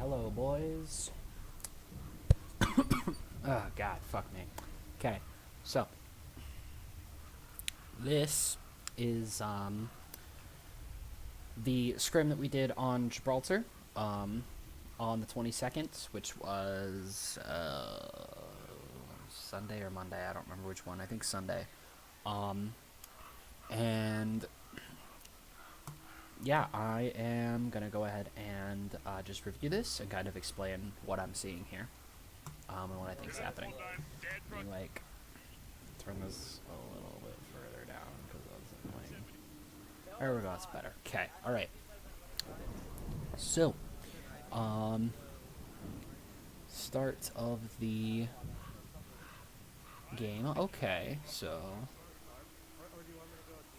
Hello, boys. Oh, God, fuck me. Okay, so this is the scrim that we did on Gibraltar on the 22nd, which was Sunday or Monday. I don't remember which one. I think Sunday. And yeah, I am gonna go ahead and just review this and kind of explain what I'm seeing here and what I think is happening. Let me like turn this a little bit further down because that's annoying. There we go. That's better. Okay. All right. So, start of the game. Okay. So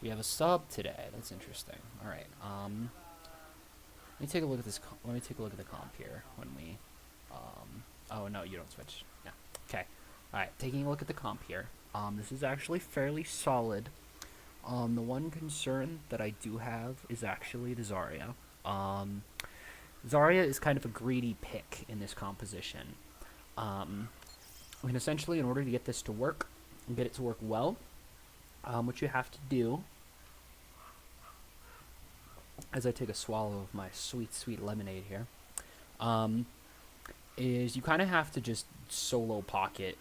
we have a sub today. That's interesting. All right. Let me take a look at this. Let me take a look at the comp here when we. Oh no, you don't switch. Yeah. Okay. All right. Taking a look at the comp here. This is actually fairly solid. The one concern that I do have is actually the Zarya. Zarya is kind of a greedy pick in this composition. And essentially, in order to get this to work, and get it to work well, what you have to do, as I take a swallow of my sweet, sweet lemonade here, is you kind of have to just solo pocket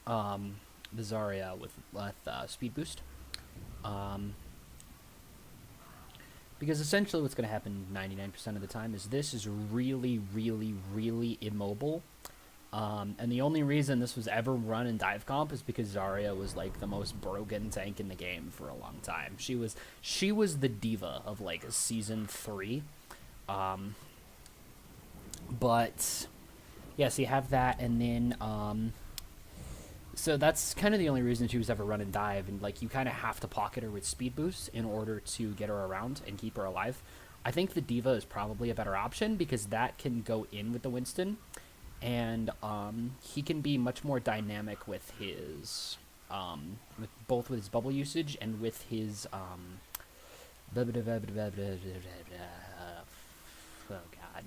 the Zarya with speed boost. Because essentially what's going to happen 99% of the time is this is really, really, really immobile. And the only reason this was ever run in dive comp is because Zarya was like the most broken tank in the game for a long time. She was the diva of like season 3. But yes, you have that, and then so that's kind of the only reason she was ever run and dive, and like you kind of have to pocket her with speed boosts in order to get her around and keep her alive. I think the diva is probably a better option because that can go in with the Winston, and he can be much more dynamic with his both with his bubble usage and with his oh god.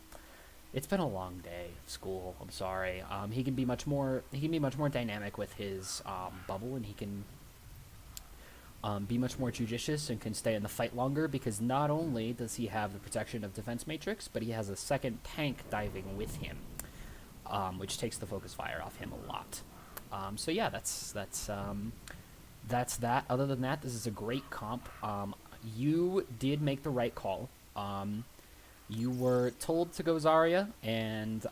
It's been a long day of school. I'm sorry. He can be much more dynamic with his bubble, and he can be much more judicious and can stay in the fight longer because not only does he have the protection of defense matrix, but he has a second tank diving with him, which takes the focus fire off him a lot. So yeah, that's that. Other than that, this is a great comp. You did make the right call. You were told to go Zarya, and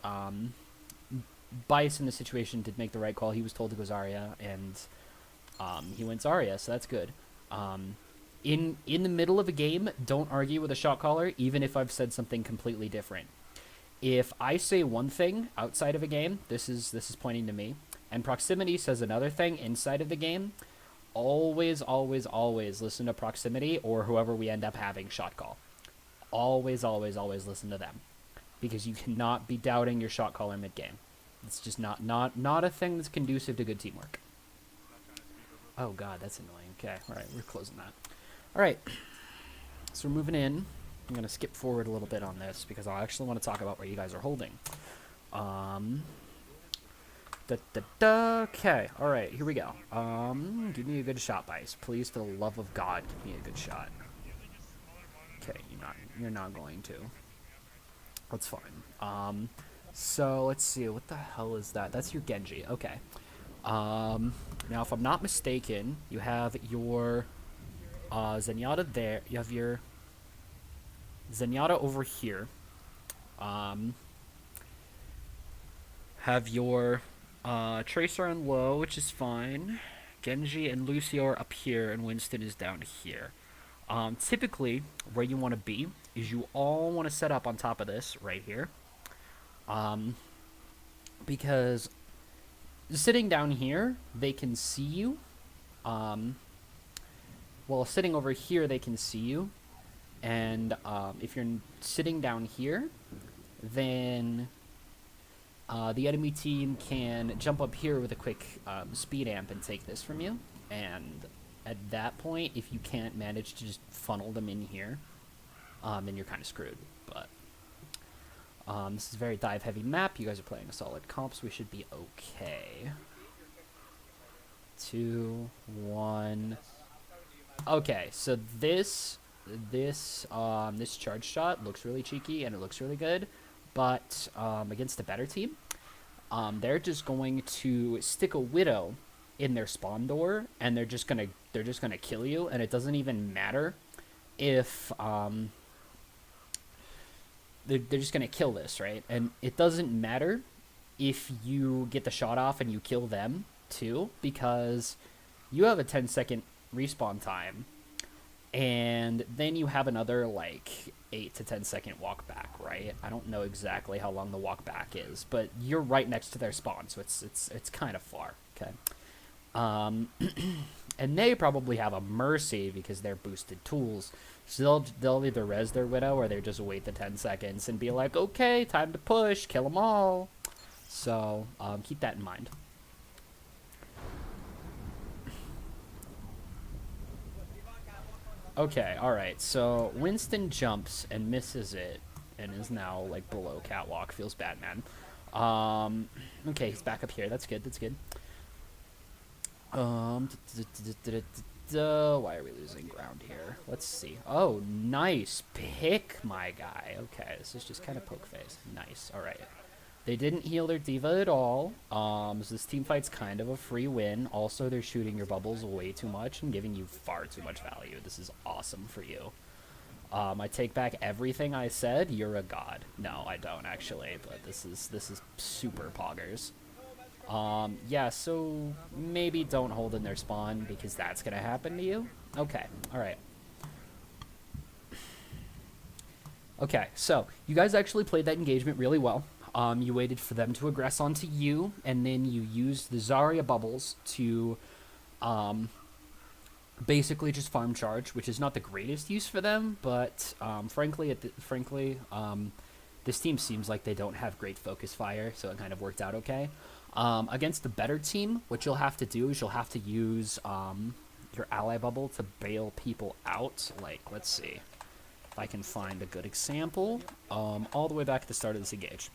Bice in the situation did make the right call. He was told to go Zarya, and he went Zarya, so that's good. In the middle of a game, don't argue with a shot caller, even if I've said something completely different. If I say one thing outside of a game, this is pointing to me, and proximity says another thing inside of the game, always, always, always listen to proximity or whoever we end up having shot call. Always, always, always listen to them, because you cannot be doubting your shot caller mid-game. It's just not a thing that's conducive to good teamwork. Oh god, that's annoying. Okay, alright, we're closing that. Alright, so we're moving in. I'm going to skip forward a little bit on this, because I actually want to talk about what you guys are holding. Okay, alright, here we go. Give me a good shot, Bice. Please, for the love of God, give me a good shot. Okay, you're not going to. That's fine. So let's see, what the hell is that? That's your Genji. Okay. Now, if I'm not mistaken, you have your Zenyatta there. You have your Zenyatta over here. Have your Tracer on low, which is fine. Genji and Lucio are up here, and Winston is down here. Typically, where you want to be is you all want to set up on top of this right here. Because sitting down here, they can see you. Well, sitting over here, they can see you. And if you're sitting down here, then the enemy team can jump up here with a quick speed amp and take this from you. And at that point, if you can't manage to just funnel them in here, then you're kind of screwed. But This is a very dive-heavy map. You guys are playing a solid comp, so we should be okay. 2, 1. Okay, so this charge shot looks really cheeky and it looks really good, but against a better team, they're just going to stick a widow in their spawn door, and they're just gonna kill you, and it doesn't even matter if they're just gonna kill this, right? And it doesn't matter if you get the shot off and you kill them too, because you have a 10-second respawn time, and then you have another like 8 to 10 second walk back, right? I don't know exactly how long the walk back is, but you're right next to their spawn, so it's kind of far. Okay. And they probably have a mercy because they're boosted tools, so they'll either res their widow or they just wait the 10 seconds and be like, okay, time to push, kill them all. So keep that in mind. Okay, alright, so Winston jumps and misses it and is now, like, below catwalk. Feels bad, man. Okay, he's back up here. That's good, that's good. Why are we losing ground here? Let's see. Oh, nice pick, my guy. Okay, this is just kind of poke face. Nice, alright. They didn't heal their diva at all, so this team fight's kind of a free win. Also, they're shooting your bubbles way too much and giving you far too much value. This is awesome for you. I take back everything I said. You're a god. No, I don't actually, but this is super poggers. Yeah, so maybe don't hold in their spawn because that's gonna happen to you. Okay, alright. Okay, so you guys actually played that engagement really well. You waited for them to aggress onto you, and then you used the Zarya bubbles to basically just farm charge, which is not the greatest use for them, but frankly, this team seems like they don't have great focus fire, so it kind of worked out okay. Against the better team, what you'll have to do is you'll have to use your ally bubble to bail people out. Like, let's see if I can find a good example. All the way back at the start of this engage.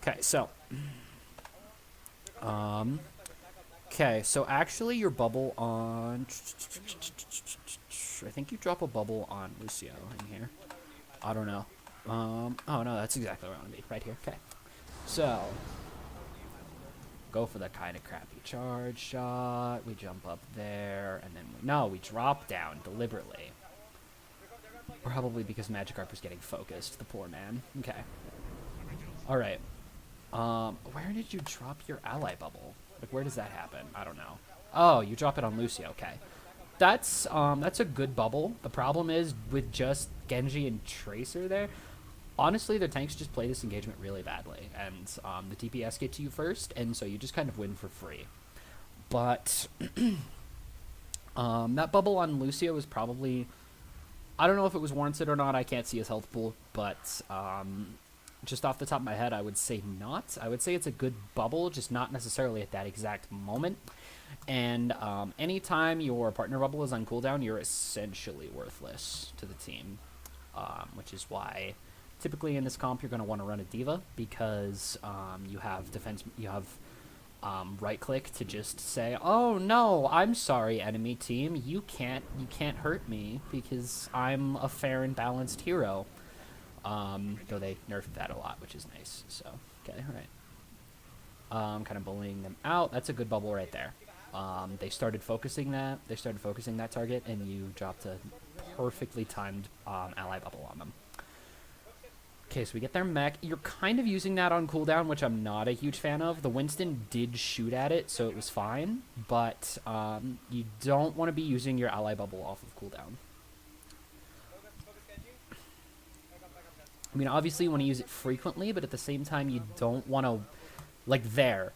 Okay, so actually your bubble on, I think you drop a bubble on Lucio in here. I don't know. Oh no, that's exactly where I want to be, right here. Okay, so go for the kind of crappy charge shot. We jump up there, and then we drop down deliberately. Probably because Magikarp was getting focused, the poor man. Okay. All right. Where did you drop your ally bubble? Like, where does that happen? I don't know. Oh, you drop it on Lucio. Okay. That's a good bubble. The problem is with just Genji and Tracer there, honestly, their tanks just play this engagement really badly, and the DPS get to you first, and so you just kind of win for free. But that bubble on Lucio was probably, I don't know if it was warranted or not. I can't see his health pool, but just off the top of my head, I would say not. I would say it's a good bubble, just not necessarily at that exact moment. And anytime your partner bubble is on cooldown, you're essentially worthless to the team, which is why typically in this comp you're going to want to run a diva, because you have right click to just say, oh no, I'm sorry enemy team, you can't hurt me because I'm a fair and balanced hero. Though they nerfed that a lot, which is nice. So okay, all right. Kind of bullying them out. That's a good bubble right there. They started focusing that target, and you dropped a perfectly timed ally bubble on them. Okay, so we get their mech. You're kind of using that on cooldown, which I'm not a huge fan of. The Winston did shoot at it, so it was fine, but you don't want to be using your ally bubble off of cooldown. I mean, obviously you want to use it frequently, but at the same time you don't want to, like, there.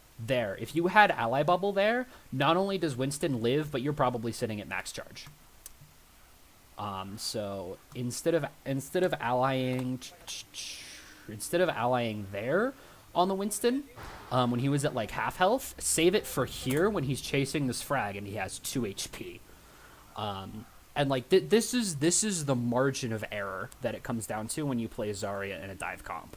If you had ally bubble there, not only does Winston live, but you're probably sitting at max charge. So instead of allying there on the Winston, when he was at like half health, save it for here when he's chasing this frag and he has 2 HP. And like this is the margin of error that it comes down to when you play Zarya in a dive comp.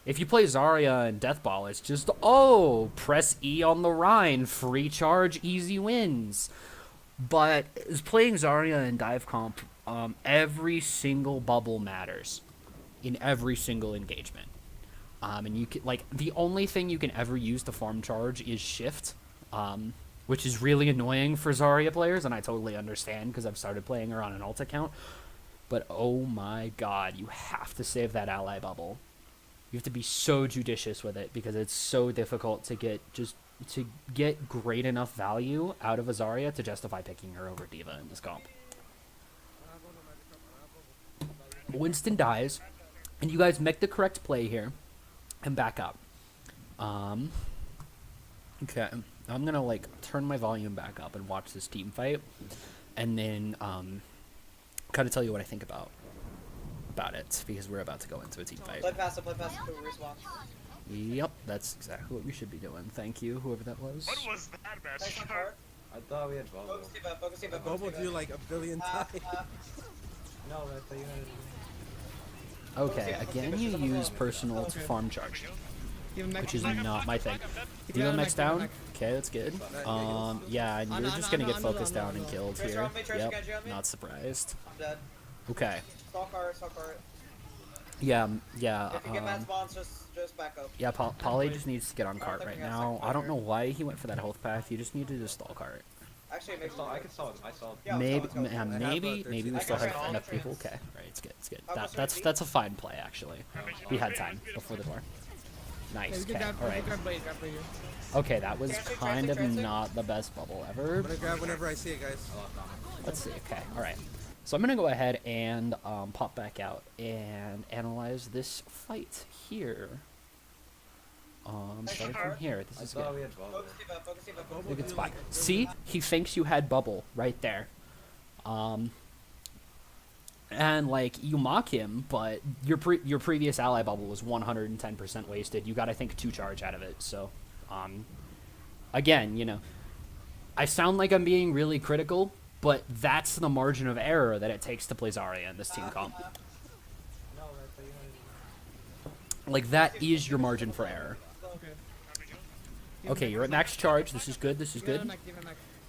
If you play Zarya and Deathball, it's just, oh, press E on the Rhine, free charge, easy wins. But playing Zarya and Dive Comp, every single bubble matters in every single engagement. And you can, like, the only thing you can ever use to farm charge is shift, which is really annoying for Zarya players, and I totally understand because I've started playing her on an alt account. But oh my god, you have to save that ally bubble. You have to be so judicious with it because it's so difficult to get great enough value out of a Zarya to justify picking her over Diva in this comp. Winston dies, and you guys make the correct play here and back up. Okay, I'm gonna like turn my volume back up and watch this team fight, and then kind of tell you what I think about it because we're about to go into a team fight. Play passive to respawn. Yep, that's exactly what we should be doing. Thank you, whoever that was. What was that, Nice man? card. I thought we had Bobo. Focus Diva, focus Diva, Bobo focus do Diva. like a billion times. No, I thought you had. Okay, again you use personal to farm charge, which is not my thing. Diva max down? Okay, that's good. Yeah, and you're just gonna get focused down and killed here. Yep, not surprised. I'm dead. Okay. Stall card. Yeah, If you get mad spawns, just back up. yeah, Polly just needs to get on cart right now. I don't know why he went for that health path. You just need to just stall cart. Actually, it makes I can solve it. I solved. Yeah, Maybe, let's go. maybe we I still can have try enough all people. trans. Okay, right, it's good, it's good. How much That's a fine play actually. We had time before the door. Nice. Okay, all right. Okay, that was kind of not the best bubble ever. I'm gonna grab whenever I see it, guys. Let's see. Okay, all right. So I'm gonna go ahead and pop back out and analyze this fight here. Starting from here. This I is thought good. we had Bobo. Focus Diva. Look at the spot. See, he thinks you had bubble right there. And like you mock him, but your previous ally bubble was 110% wasted. You got I think 2 charge out of it. So, again, you know, I sound like I'm being really critical, but that's the margin of error that it takes to play Zarya in this team comp. No, I thought you had. Like that is your margin for error. Okay, you're at max charge. This is good. This is good.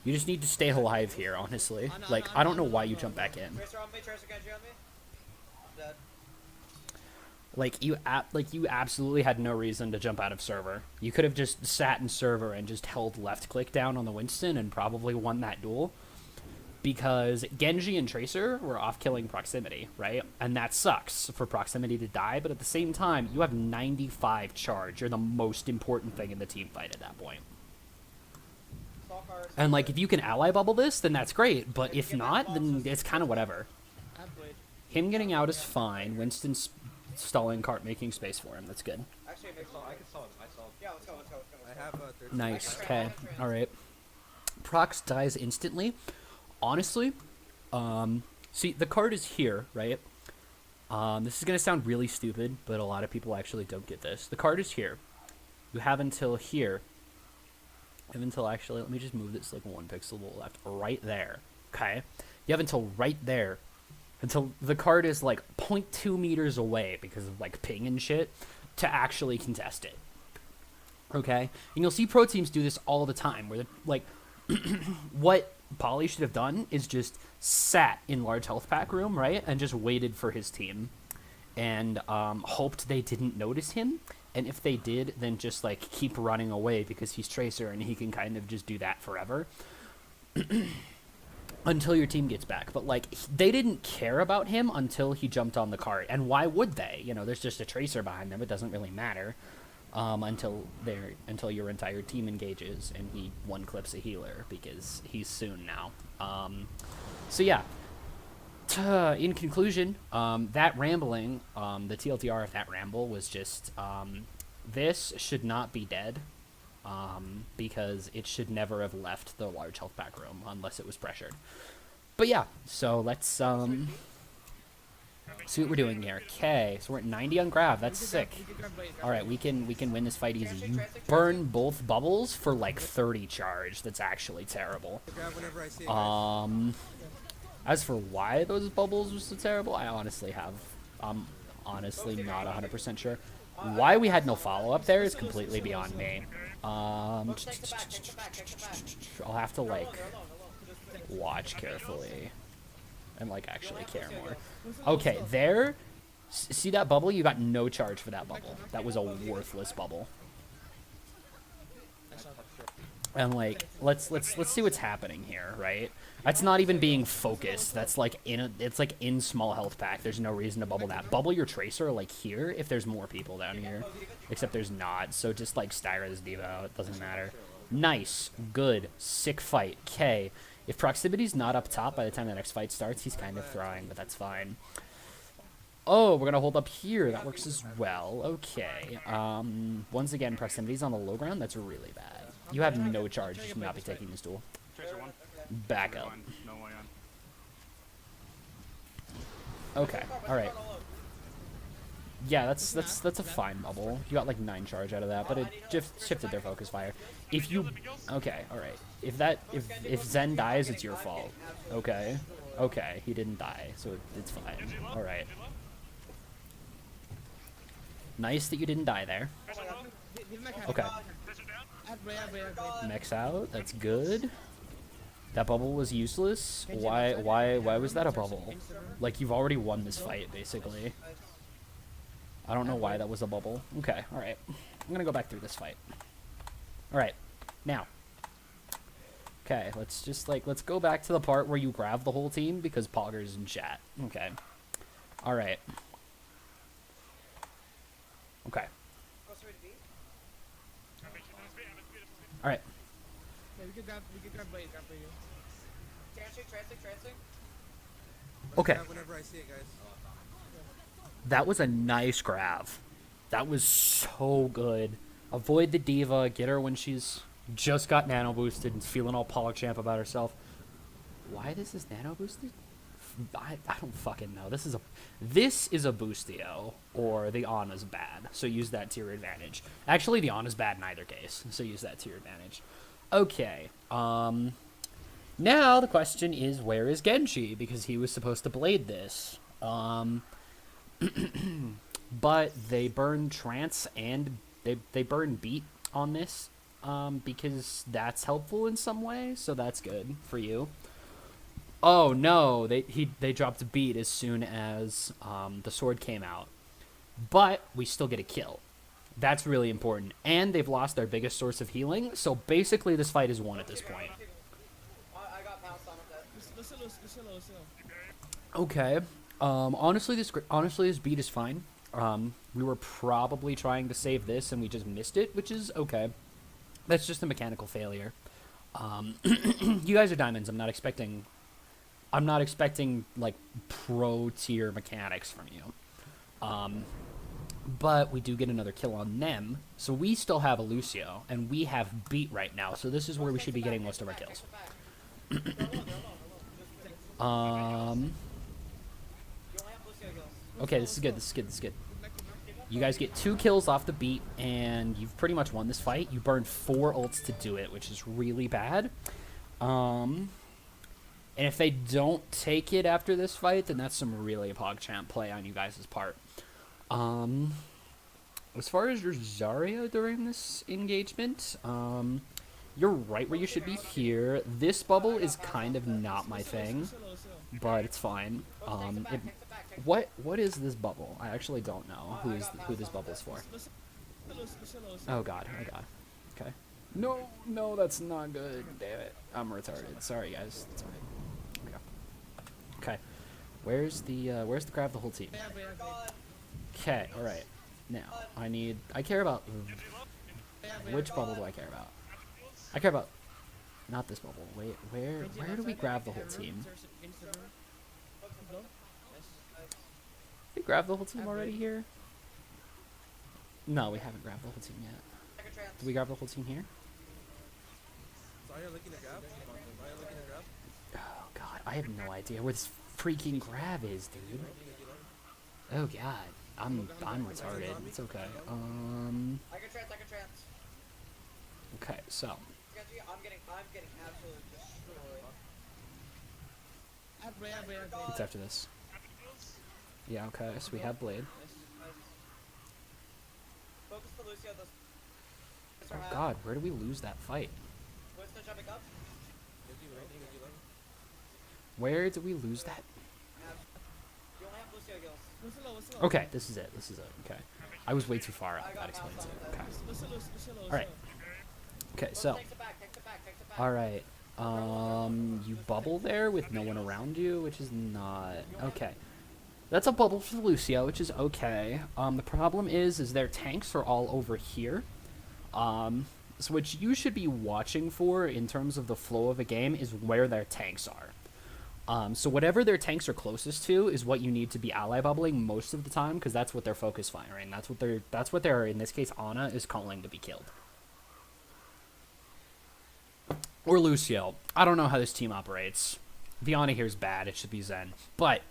You just need to stay alive here, honestly. Like, I don't know why you jump back in. Tracer on me, Tracer Genji on me. I'm dead. Like you absolutely had no reason to jump out of server. You could have just sat in server and just held left click down on the Winston and probably won that duel. Because Genji and Tracer were off killing proximity, right? And that sucks for proximity to die, but at the same time, you have 95 charge. You're the most important thing in the team fight at that point. Stall card. And like if you can ally bubble this, then that's great. But if not, then it's kind of whatever. Him getting out is fine. Winston's stalling cart, making space for him. That's good. Actually, it makes I can solve. I solved. Yeah, let's go. I have 30. Nice. Okay. All right. Prox dies instantly. Honestly, see the card is here, right? This is gonna sound really stupid, but a lot of people actually don't get this. The card is here. You have until here. Actually, let me just move this like 1 pixel to the left, right there. Okay. You have until right there, until the card is like 0.2 meters away because of like ping and shit, to actually contest it. Okay. And you'll see pro teams do this all the time, where they're like, what Polly should have done is just sat in large health pack room, right, and just waited for his team and hoped they didn't notice him, and if they did, then just like keep running away because he's Tracer and he can kind of just do that forever until your team gets back. But like they didn't care about him until he jumped on the cart, and why would they? You know, there's just a Tracer behind them. It doesn't really matter until your entire team engages and he one clips a healer because he's soon now. So yeah. In conclusion, that rambling, the TLTR of that ramble was just this should not be dead because it should never have left the large health pack room unless it was pressured. But yeah, so let's see what we're doing here. Okay, so we're at 90 on grab. That's sick. All right, we can win this fight easy. You burn both bubbles for like 30 charge. That's actually terrible. As for why those bubbles were so terrible, I'm honestly not 100% sure. Why we had no follow-up there is completely beyond me. Look, take the back, take the back, take the back. I'll have to, They're like, alone, they're alone, they're alone. Just watch carefully. And, like, actually care more. Lucio Okay, kills. there... See that bubble? You got no charge for that bubble. That was a worthless bubble. Nice shot. And like, let's see what's happening here, right? That's not even being focused. That's like it's like in small health pack. There's no reason to bubble that. Bubble your tracer like here if there's more people down here, except there's not. So just like Styra this diva out. It doesn't matter. Nice, good, sick fight. K. If proximity's not up top by the time the next fight starts, he's kind of throwing, but that's fine. Oh, we're gonna hold up here. That works as well. Okay. Once again, proximity's on the low ground. That's really bad. You have no charge. You should not be taking this duel. Tracer one. Back up. No way on. Okay. All right. Yeah, that's a fine bubble. You got like 9 charge out of that, but it just shifted their focus fire. If you okay, all right. If Zen dies, it's your fault. Okay. Okay, he didn't die, so it's fine. All right. Nice that you didn't die there. Okay. Max out. That's good. That bubble was useless. Why was that a bubble? Like, you've already won this fight, basically. I don't know why that was a bubble. Okay, alright. I'm gonna go back through this fight. Alright. Now. Okay, let's go back to the part where you grab the whole team because Pogger's in chat. Okay. Alright. Okay. Alright. Yeah, we could grab Blade, Trancing. Okay. Whenever I see it, guys. That was a nice grab. That was so good. Avoid the diva. Get her when she's just got nano boosted and feeling all PogChamp about herself. Why this is nano boosted? I don't fucking know. This is a boostio, or the Ana's bad. So use that to your advantage. Actually, the Ana's bad in either case. So use that to your advantage. Okay. Now the question is, where is Genji? Because he was supposed to blade this. But they burn trance and they burn beat on this. Because that's helpful in some way. So that's good for you. Oh no, they dropped a beat as soon as the sword came out. But we still get a kill. That's really important. And they've lost their biggest source of healing, so basically this fight is won at this point. I got pounced on with that. Lucio. Okay. Honestly this beat is fine. We were probably trying to save this and we just missed it, which is okay. That's just a mechanical failure. You guys are diamonds. I'm not expecting like pro tier mechanics from you. But we do get another kill on them, so we still have a Lucio, and we have beat right now, so this is where we should be getting most of our kills. Okay, this is good. You guys get 2 kills off the beat, and you've pretty much won this fight. You burned 4 ults to do it, which is really bad. And if they don't take it after this fight, then that's some really PogChamp play on you guys' part. As far as your Zarya during this engagement, you're right where you should be here. This bubble is kind of not my thing, but it's fine. What is this bubble? I actually don't know who this bubble's for. Oh god. Okay. No, that's not good. Damn it. I'm retarded. Sorry guys. It's alright. Okay. Where's the grab the whole team? Okay, alright. Now, I care about which bubble do I care about? I care about not this bubble. Wait, where do we grab the whole team? We grabbed the whole team already here? No, we haven't grabbed the whole team yet. Did we grab the whole team here? Zarya looking to grab? Oh god, I have no idea where this freaking grab is, dude. Oh god, I'm retarded. It's okay. I can trance. Okay, so I'm getting absolutely destroyed. it's after this. Yeah, okay, so we have Blade. Lucio, this. Oh God, where do we lose that fight? Winston jumping up. Where did we lose that? You only have Lucio heals. Okay, this is it. This is it. Okay. I was way too far up. That explains it. Okay. Alright. Okay, so. Takes it back, takes it back, takes it back. Alright. You bubble there with no one around you, which is not... Okay. That's a bubble for Lucio, which is okay. The problem is their tanks are all over here. So what you should be watching for in terms of the flow of a game is where their tanks are. So whatever their tanks are closest to is what you need to be ally bubbling most of the time, because that's what they're focus firing. That's what they're, in this case, Ana is calling to be killed. Or Lucio. I don't know how this team operates. The Ana here is bad. It should be Zen. But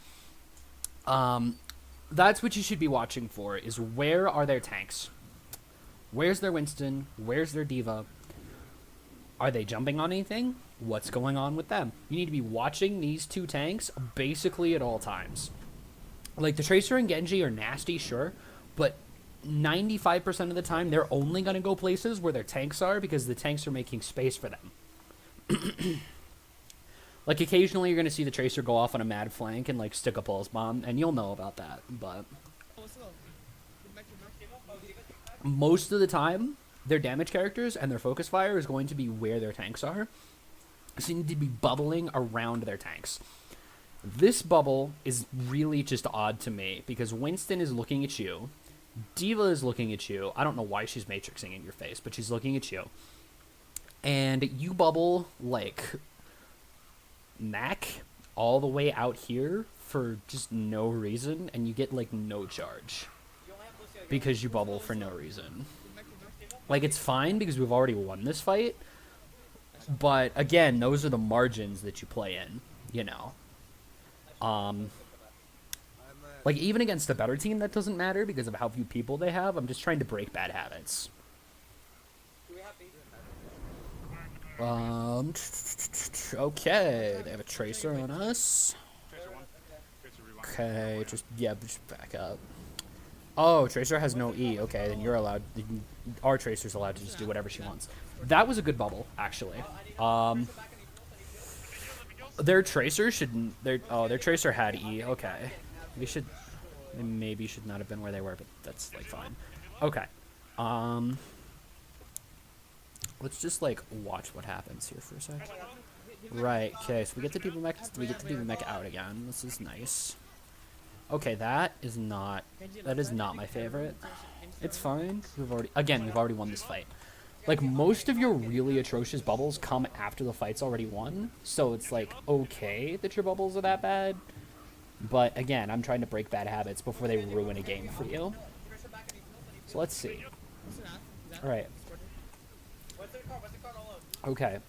that's what you should be watching for, is where are their tanks? Where's their Winston? Where's their Diva? Are they jumping on anything? What's going on with them? You need to be watching these two tanks basically at all times. Like, the Tracer and Genji are nasty, sure, but 95% of the time they're only going to go places where their tanks are, because the tanks are making space for them. Like, occasionally you're going to see the Tracer go off on a mad flank and, like, stick a pulse bomb, and you'll know about that, but most of the time, their damage characters and their focus fire is going to be where their tanks are. So you need to be bubbling around their tanks. This bubble is really just odd to me, because Winston is looking at you. Diva is looking at you. I don't know why she's matrixing in your face, but she's looking at you. And you bubble, like, Mac all the way out here for just no reason, and you get, like, no charge. Because you bubble for no reason. Like, it's fine because we've already won this fight. But, again, those are the margins that you play in, you know. Like, even against a better team, that doesn't matter because of how few people they have. I'm just trying to break bad habits. Okay, they have a Tracer on us. Okay, just back up. Oh, Tracer has no E. Okay, then you're allowed. Our Tracer's allowed to just do whatever she wants. That was a good bubble, actually. Their Tracer shouldn't. Their Tracer had E. Okay, they maybe should not have been where they were, but that's like fine. Okay. Let's just like watch what happens here for a sec. Right. Okay. So we get the Diva Mech out again. This is nice. Okay, that is not my favorite. It's fine. We've already won this fight. Like, most of your really atrocious bubbles come after the fight's already won, so it's like okay that your bubbles are that bad. But again, I'm trying to break bad habits before they ruin a game for you. So let's see. All right. Okay.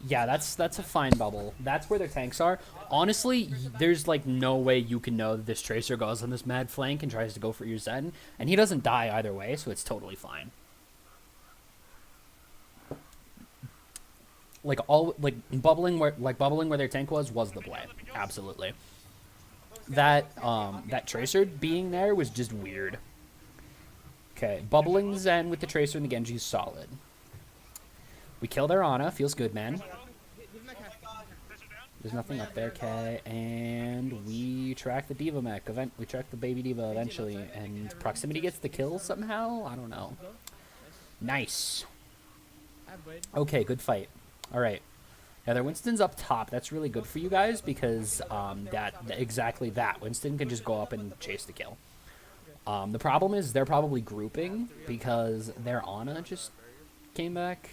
Yeah, that's a fine bubble. That's where their tanks are. Honestly, there's like no way you can know that this Tracer goes on this mad flank and tries to go for your Zen, and he doesn't die either way, so it's totally fine. Like bubbling where their tank was the play. Absolutely. That Tracer being there was just weird. Okay, bubbling Zen with the Tracer and the Genji is solid. We kill their Ana. Feels good, man. There's nothing up there, okay. And we track the Diva Mech. We track the baby Diva eventually. And proximity gets the kill somehow? I don't know. Nice. Okay, good fight. Alright. Now their Winston's up top. That's really good for you guys because exactly that. Winston can just go up and chase the kill. The problem is they're probably grouping because their Ana just came back.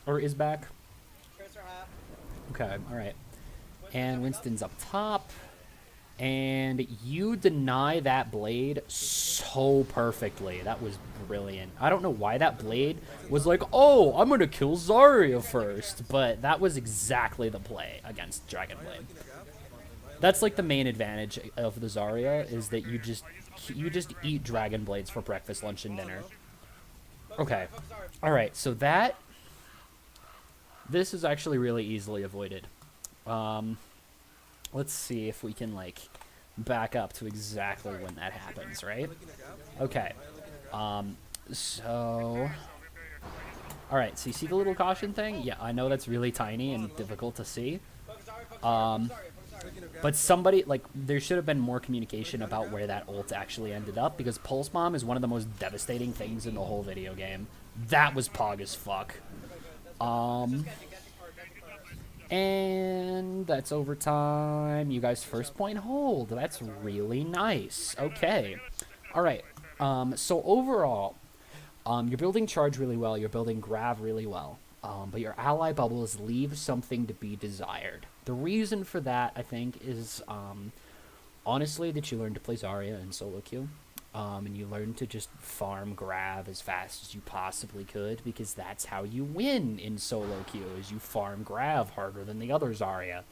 Or is back. Okay, alright. And Winston's up top. And you deny that blade so perfectly. That was brilliant. I don't know why that blade was like, oh, I'm going to kill Zarya first. But that was exactly the play against Dragon Blade. That's like the main advantage of the Zarya, is that you just eat Dragon Blades for breakfast, lunch, and dinner. Okay. Alright, so this is actually really easily avoided. Let's see if we can, like, back up to exactly when that happens, right? Okay. So, all right. So you see the little caution thing? Yeah, I know that's really tiny and difficult to see. Focus Zarya, focus Um, Zarya, focus Zarya. But somebody, like, there should have been more communication about where that ult actually ended up, because Pulse Bomb is one of the most devastating things in the whole video game. That was pog as fuck. And that's overtime. You guys first point hold. That's really nice. Okay. All right. So overall, you're building charge really well. You're building grav really well. But your ally bubbles leave something to be desired. The reason for that, I think, is honestly that you learned to play Zarya in solo queue. And you learned to just farm grav as fast as you possibly could, because that's how you win in solo queue, is you farm grav harder than the other Zarya.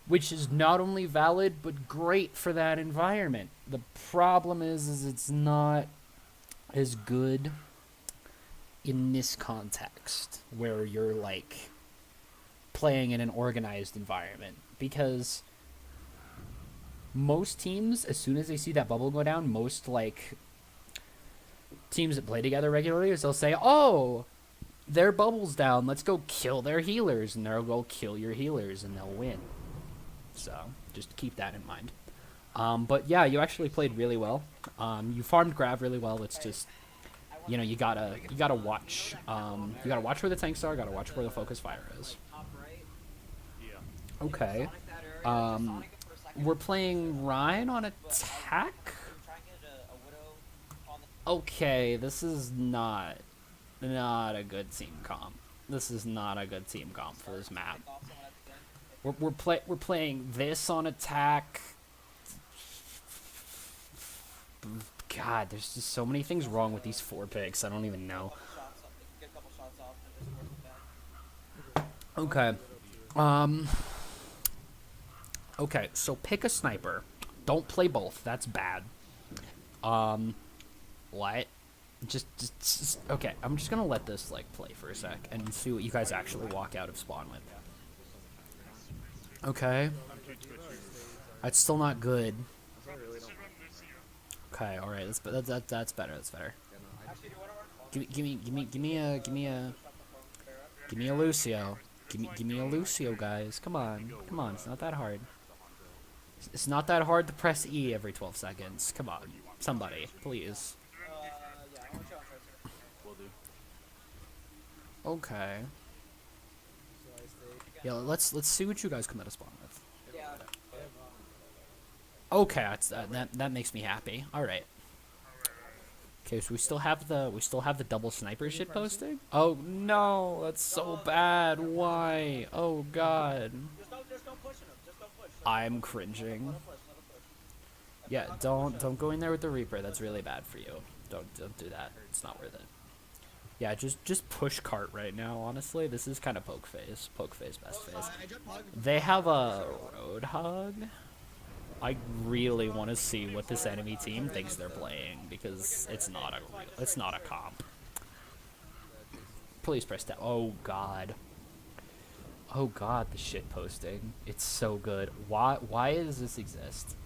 Which is not only valid, but great for that environment. The problem is it's not as good in this context, where you're, like, playing in an organized environment, because most teams, as soon as they see that bubble go down, most, like, teams that play together regularly, is they'll say, oh, their bubble's down, let's go kill their healers, and they'll go kill your healers, and they'll win. So, just keep that in mind. But yeah, you actually played really well. You farmed grav really well. It's just, you know, you gotta watch. You gotta watch where the tanks are. Gotta watch where the focus fire is. Okay. We're playing Ryan on attack. Okay, this is not a good team comp. This is not a good team comp for this map. We're playing this on attack. God, there's just so many things wrong with these 4 picks. I don't even know. Okay. Okay, so pick a sniper. Don't play both. That's bad. What? Just okay, I'm just gonna let this, like, play for a sec and see what you guys actually walk out of spawn with. Okay. That's still not good. Okay, all right. That's better. That's better. Give me a Lucio. Give me a Lucio, guys. Come on. It's not that hard. It's not that hard to press E every 12 seconds. Come on, somebody, please. Okay. Yeah, let's see what you guys come out of spawn with. Okay, that makes me happy. All right. Okay, so we still have the double sniper shit posting. Oh no, that's so bad. Why? Oh god. I'm cringing. Yeah, don't go in there with the Reaper. That's really bad for you. Don't do that. It's not worth it. Yeah, just push cart right now. Honestly, this is kind of poke phase. Poke phase, best phase. They have a road hug. I really want to see what this enemy team thinks they're playing, because it's not a comp. Please press that. Oh god. Oh god, the shit posting. It's so good. Why does this exist?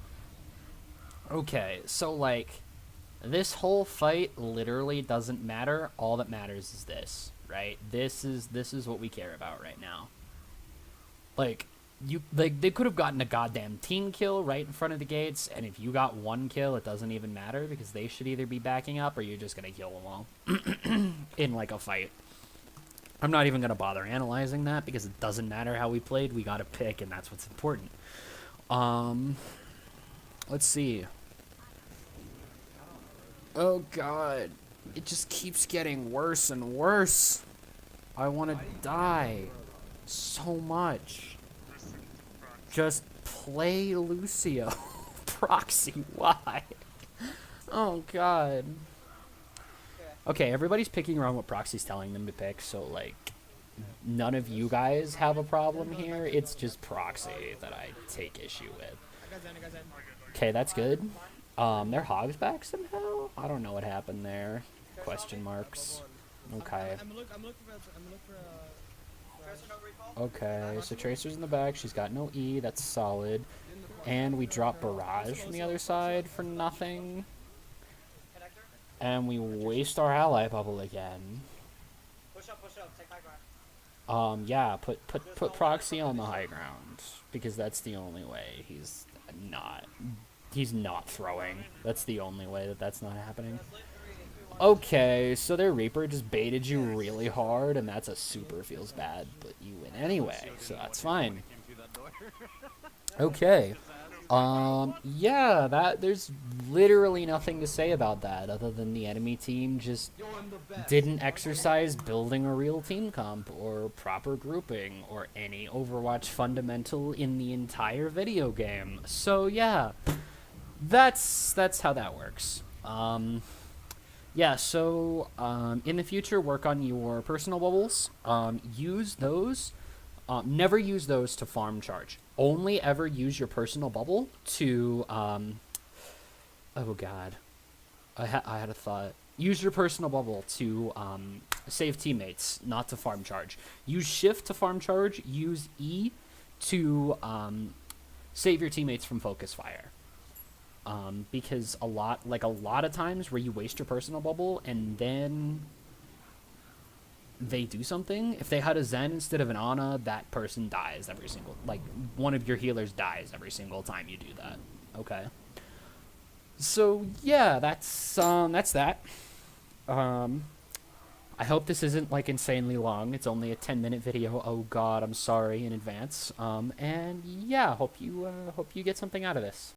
Okay, so, like, this whole fight literally doesn't matter. All that matters is this, right? This is what we care about right now. Like, they could have gotten a goddamn team kill right in front of the gates, and if you got 1 kill, it doesn't even matter, because they should either be backing up or you're just gonna kill them all in, like, a fight. I'm not even gonna bother analyzing that, because it doesn't matter how we played. We got to pick, and that's what's important. Let's see. Oh god, it just keeps getting worse and worse. I want to die so much. Just play Lucio. Proxy, why? Oh god. Okay, everybody's picking around what Proxy's telling them to pick, so, like, none of you guys have a problem here. It's just Proxy that I take issue with. Okay, that's good. Their Hog's back somehow? I don't know what happened there. Question marks. Okay. Okay, so Tracer's in the back. She's got no E. That's solid. And we drop Barrage from the other side for nothing. And we waste our ally bubble again. Push up, take high ground. Yeah, put Proxy on the high ground, because that's the only way he's not throwing. That's the only way that's not happening. Okay, so their Reaper just baited you really hard, and that's a super feels bad, but you win anyway, so that's fine. Okay. Yeah, there's literally nothing to say about that other than the enemy team just didn't exercise building a real team comp or proper grouping or any Overwatch fundamental in the entire video game. So yeah, that's how that works. Yeah, so in the future, work on your personal bubbles. Use those. Never use those to farm charge. Only ever use your personal bubble to, oh god, I had a thought. Use your personal bubble to save teammates, not to farm charge. Use shift to farm charge. Use E to save your teammates from focus fire. Because a lot of times where you waste your personal bubble and then they do something, if they had a Zen instead of an Ana, that person dies every single, one of your healers dies every single time you do that. Okay. So yeah, that's that. I hope this isn't insanely long. It's only a 10-minute video. Oh god, I'm sorry in advance. And yeah, hope you get something out of this.